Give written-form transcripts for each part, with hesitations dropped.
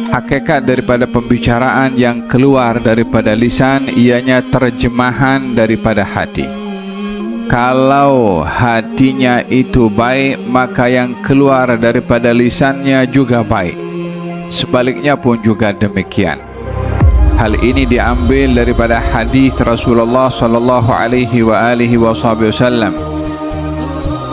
Hakikat daripada pembicaraan yang keluar daripada lisan ianya terjemahan daripada hati. Kalau hatinya itu baik, maka yang keluar daripada lisannya juga baik. Sebaliknya pun juga demikian. Hal ini diambil daripada hadis Rasulullah sallallahu alaihi wasallam.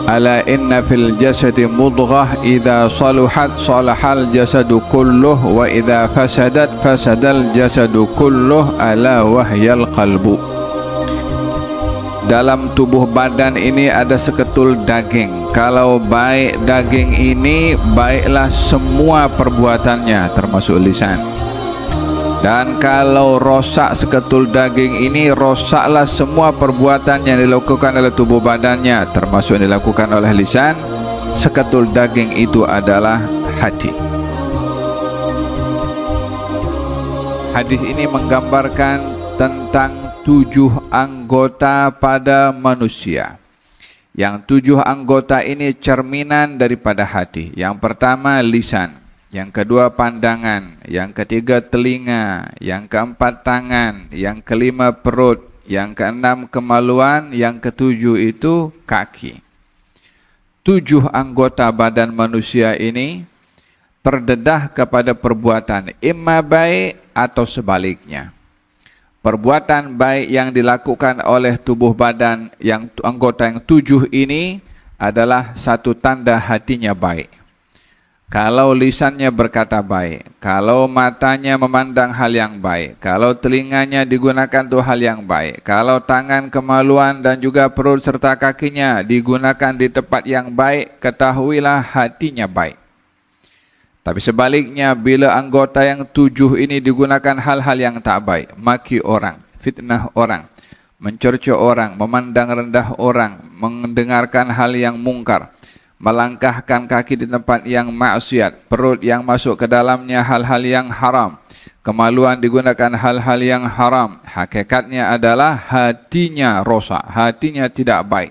Ala inna fil jasadi mudghah idza saluhat salahal jasadu kulluh wa idza fasadat fasadal jasadu kulluh ala wahyal qalbu. Dalam tubuh badan ini ada seketul daging. Kalau baik daging ini, baiklah semua perbuatannya termasuk lisan. Dan kalau rosak seketul daging ini, rosaklah semua perbuatan yang dilakukan oleh tubuh badannya, termasuk yang dilakukan oleh lisan. Seketul daging itu adalah hati. Hadis ini menggambarkan tentang 7 anggota pada manusia. Yang 7 anggota ini cerminan daripada hati. Yang pertama lisan, yang kedua pandangan, yang ketiga telinga, yang keempat tangan, yang kelima perut, yang keenam kemaluan, yang ketujuh itu kaki. 7 anggota badan manusia ini terdedah kepada perbuatan imma baik atau sebaliknya. Perbuatan baik yang dilakukan oleh tubuh badan yang anggota yang 7 ini adalah satu tanda hatinya baik. Kalau lisannya berkata baik, kalau matanya memandang hal yang baik, kalau telinganya digunakan untuk hal yang baik, kalau tangan kemaluan dan juga perut serta kakinya digunakan di tempat yang baik, ketahuilah hatinya baik. Tapi sebaliknya, bila anggota yang 7 ini digunakan hal-hal yang tak baik, maki orang, fitnah orang, mencerca orang, memandang rendah orang, mendengarkan hal yang mungkar, melangkahkan kaki di tempat yang maksiat, perut yang masuk ke dalamnya hal-hal yang haram, kemaluan digunakan hal-hal yang haram, hakikatnya adalah hatinya rosak, hatinya tidak baik.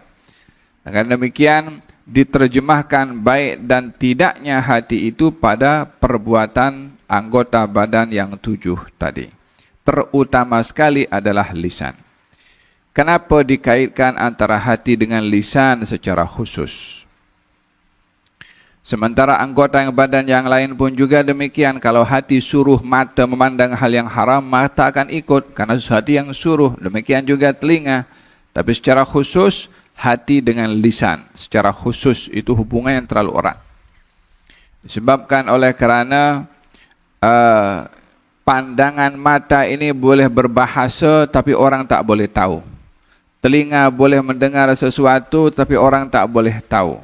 Dengan demikian, diterjemahkan baik dan tidaknya hati itu pada perbuatan anggota badan yang 7 tadi. Terutama sekali adalah lisan. Kenapa dikaitkan antara hati dengan lisan secara khusus? Sementara anggota yang badan yang lain pun juga demikian. Kalau hati suruh mata memandang hal yang haram, mata akan ikut karena sesuatu yang suruh. Demikian juga telinga. Tapi secara khusus, hati dengan lisan secara khusus itu hubungan yang terlalu erat. Disebabkan oleh kerana pandangan mata ini boleh berbahasa tapi orang tak boleh tahu. Telinga boleh mendengar sesuatu tapi orang tak boleh tahu.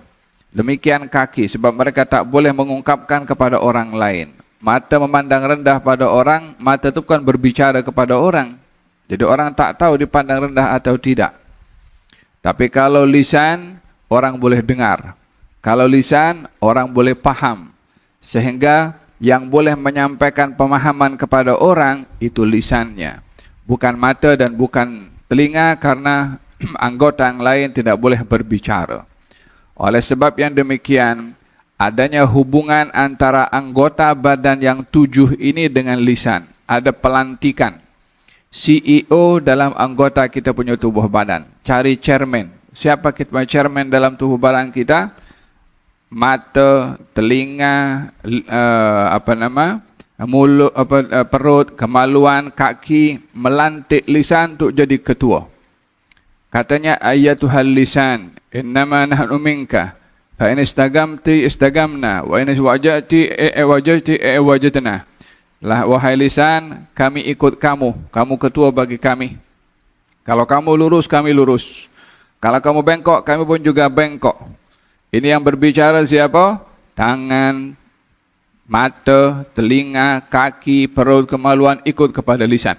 Demikian kaki, sebab mereka tak boleh mengungkapkan kepada orang lain. Mata memandang rendah pada orang, mata itu bukan berbicara kepada orang. Jadi orang tak tahu dipandang rendah atau tidak. Tapi kalau lisan, orang boleh dengar. Kalau lisan, orang boleh paham. Sehingga yang boleh menyampaikan pemahaman kepada orang, itu lisannya. Bukan mata dan bukan telinga, karena anggota yang lain tidak boleh berbicara. Oleh sebab yang demikian, adanya hubungan antara anggota badan yang 7 ini dengan lisan. Ada pelantikan. CEO dalam anggota kita punya tubuh badan. Cari chairman. Siapa kita punya chairman dalam tubuh badan kita? Mata, telinga, mulut, perut, kemaluan, kaki, melantik lisan untuk jadi ketua. Katanya ayatuhal lisan, innama nahnu minka, fa in istagamti istagamna, wa in wajati wajatna. Lah wahai lisan, kami ikut kamu, kamu ketua bagi kami. Kalau kamu lurus, kami lurus. Kalau kamu bengkok, kami pun juga bengkok. Ini yang berbicara siapa? Tangan, mata, telinga, kaki, perut, kemaluan ikut kepada lisan.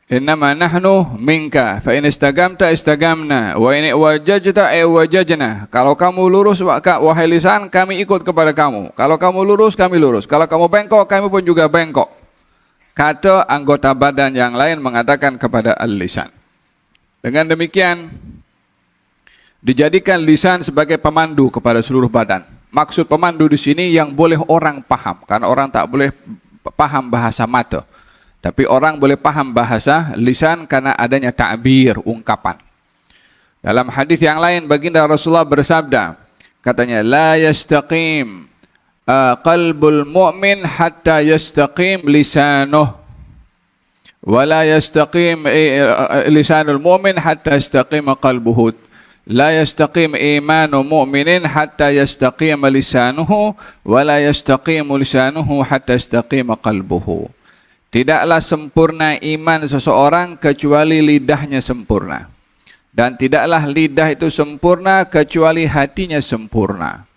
Innama nahnu minka fa in istagamta istagamna wa in wajajta wajajna. Kalau kamu lurus wahai lisan, kami ikut kepada kamu. Kalau kamu lurus, kami lurus. Kalau kamu bengkok, kami pun juga bengkok. Kata anggota badan yang lain mengatakan kepada al-lisan. Dengan demikian dijadikan lisan sebagai pemandu kepada seluruh badan. maksud pemandu di sini yang boleh orang paham, karena orang tak boleh paham bahasa mata. Tapi orang boleh paham bahasa lisan karena adanya ta'bir, ungkapan. Dalam hadis yang lain baginda Rasulullah bersabda, katanya la yastaqim qalbul mu'min hatta yastaqim lisanuh wa la yastaqim lisanul mu'min hatta yastaqim qalbuhu. La yastaqim imanu mu'minin hatta yastaqim lisanuhu wa la yastaqim lisanuhu hatta yastaqim qalbuhu. Tidaklah sempurna iman seseorang kecuali lidahnya sempurna. Dan tidaklah lidah itu sempurna kecuali hatinya sempurna.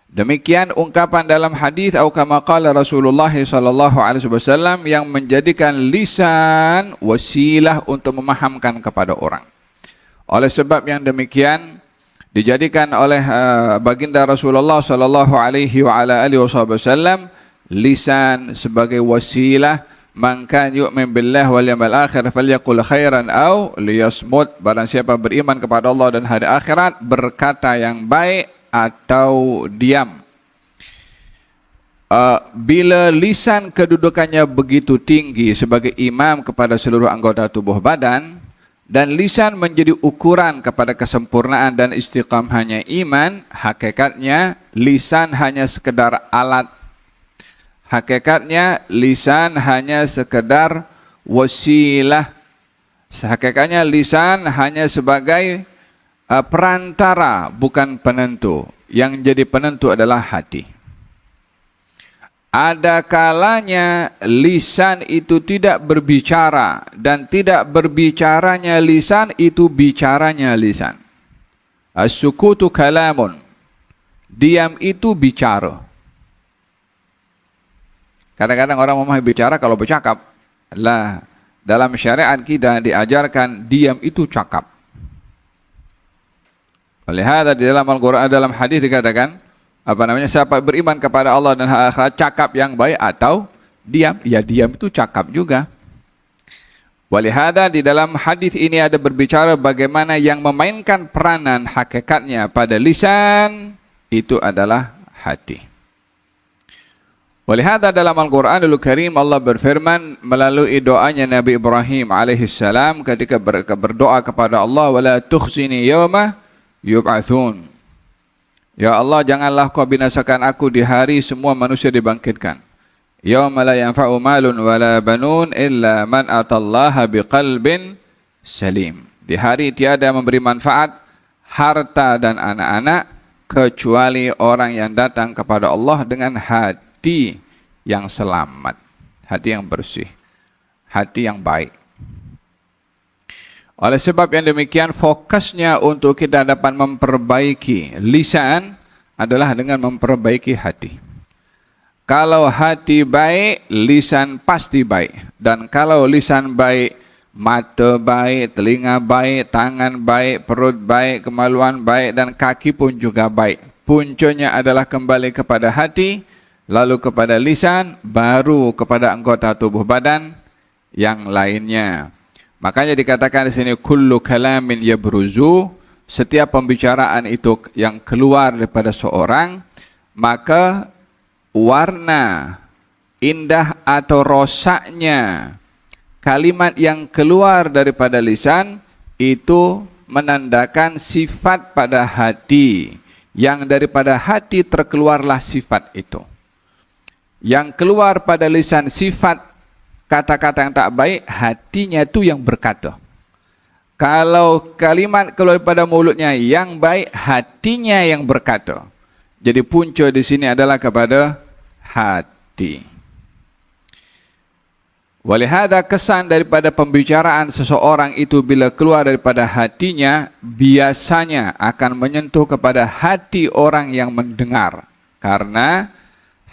Demikian ungkapan dalam hadis atau kama qala Rasulullah sallallahu alaihi wasallam yang menjadikan lisan wasilah untuk memahamkan kepada orang. Oleh sebab yang demikian dijadikan oleh baginda Rasulullah sallallahu alaihi wasallam lisan sebagai wasilah. Man kan yu'min billah wal yawmil akhir falyaqul khairan aw liyasmut. Barang siapa beriman kepada Allah dan hari akhirat, berkata yang baik atau diam. Bila lisan kedudukannya begitu tinggi sebagai imam kepada seluruh anggota tubuh badan, dan lisan menjadi ukuran kepada kesempurnaan dan istiqamahnya iman, hakikatnya lisan hanya sekedar alat. Hakikatnya lisan hanya sekedar wasilah. Hakikatnya lisan hanya sebagai perantara, bukan penentu. Yang jadi penentu adalah hati. Ada kalanya lisan itu tidak berbicara, dan tidak berbicaranya lisan itu bicaranya lisan. As-sukutu kalamun. Diam itu bicara. Kadang-kadang orang memahami bicara kalau bercakap. Lah, dalam syariat kita diajarkan diam itu cakap. Oleh hada di dalam Al-Quran, dalam hadis dikatakan, siapa beriman kepada Allah dan akhirat, cakap yang baik atau diam. Ya, diam itu cakap juga. Oleh hada di dalam hadis ini ada berbicara bagaimana yang memainkan peranan hakikatnya pada lisan itu adalah hati. Oleh hada dalam Al-Quranul Karim Allah berfirman melalui doanya Nabi Ibrahim alaihissalam ketika berdoa kepada Allah, wala tukhzini yawma yub'atsun. Ya Allah, janganlah kau binasakan aku di hari semua manusia dibangkitkan. Yawma la yanfa'u malun wala banun illa man atallaha biqalbin salim. Di hari tiada memberi manfaat harta dan anak-anak kecuali orang yang datang kepada Allah dengan hati yang selamat, hati yang bersih, hati yang baik. Oleh sebab yang demikian, fokusnya untuk kita dapat memperbaiki lisan adalah dengan memperbaiki hati. Kalau hati baik, lisan pasti baik. Dan kalau lisan baik, mata baik, telinga baik, tangan baik, perut baik, kemaluan baik, dan kaki pun juga baik. Puncanya adalah kembali kepada hati, lalu kepada lisan, baru kepada anggota tubuh badan yang lainnya. Makanya dikatakan di sini kullu kalamin yabruzu, setiap pembicaraan itu yang keluar daripada seorang, maka warna indah atau rosaknya kalimat yang keluar daripada lisan itu menandakan sifat pada hati, yang daripada hati terkeluarlah sifat itu. Yang keluar pada lisan sifat kata-kata yang tak baik, hatinya itu yang berkata. Kalau kalimat keluar pada mulutnya yang baik, hatinya yang berkata. Jadi punca di sini adalah kepada hati. Walihada kesan daripada pembicaraan seseorang itu bila keluar daripada hatinya, biasanya akan menyentuh kepada hati orang yang mendengar. Karena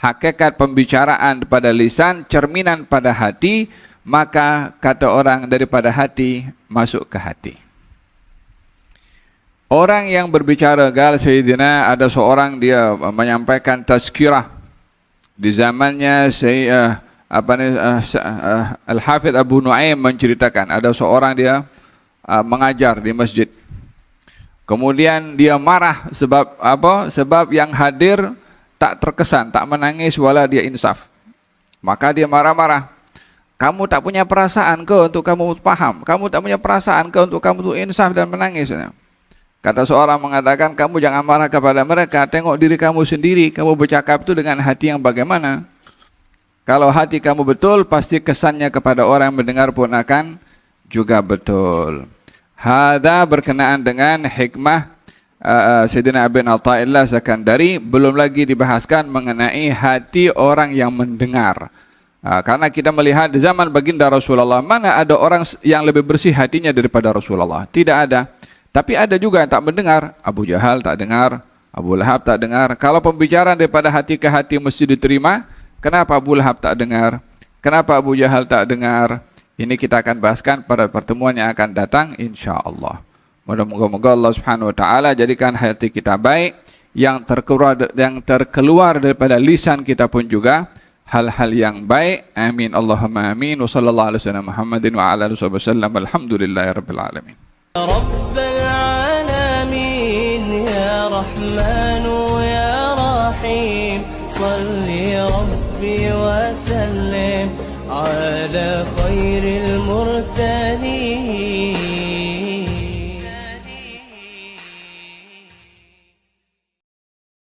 hakikat pembicaraan pada lisan, cerminan pada hati, maka kata orang daripada hati masuk ke hati. Orang yang berbicara, gal Sayyidina, ada seorang dia menyampaikan tazkirah. Di zamannya Al-Hafidh Abu Nu'aim menceritakan, ada seorang dia mengajar di masjid. Kemudian dia marah sebab apa? Sebab yang hadir tak terkesan, tak menangis, wala dia insaf. Maka dia marah-marah. Kamu tak punya perasaan ke untuk kamu paham? Kamu tak punya perasaan ke untuk kamu tuh insaf dan menangis? Kata seorang mengatakan, kamu jangan marah kepada mereka, tengok diri kamu sendiri, kamu bercakap itu dengan hati yang bagaimana? Kalau hati kamu betul, pasti kesannya kepada orang yang mendengar pun akan juga betul. Hada berkenaan dengan hikmah Sayyidina Ibn Atha'illah Sakandari. Belum lagi dibahaskan mengenai hati orang yang mendengar. Karena kita melihat di zaman baginda Rasulullah, mana ada orang yang lebih bersih hatinya daripada Rasulullah? Tidak ada. Tapi ada juga yang tak mendengar. Abu Jahal tak dengar, Abu Lahab tak dengar. Kalau pembicaraan daripada hati ke hati mesti diterima, kenapa Abu Lahab tak dengar? Kenapa Abu Jahal tak dengar? Ini kita akan bahaskan pada pertemuan yang akan datang insya-Allah. Moga-moga Allah Subhanahu wa taala jadikan hati kita baik, yang terkeluar daripada lisan kita pun juga hal-hal yang baik. Amin Allahumma amin. Wa sallallahu alaihi wasallam Muhammadin wa ala alihi wasallam. Alhamdulillahirabbil alamin. Rabbal alamin ya Rahman ya Rahim. Shalli Rabbi wa sallim ala khairil mursalin.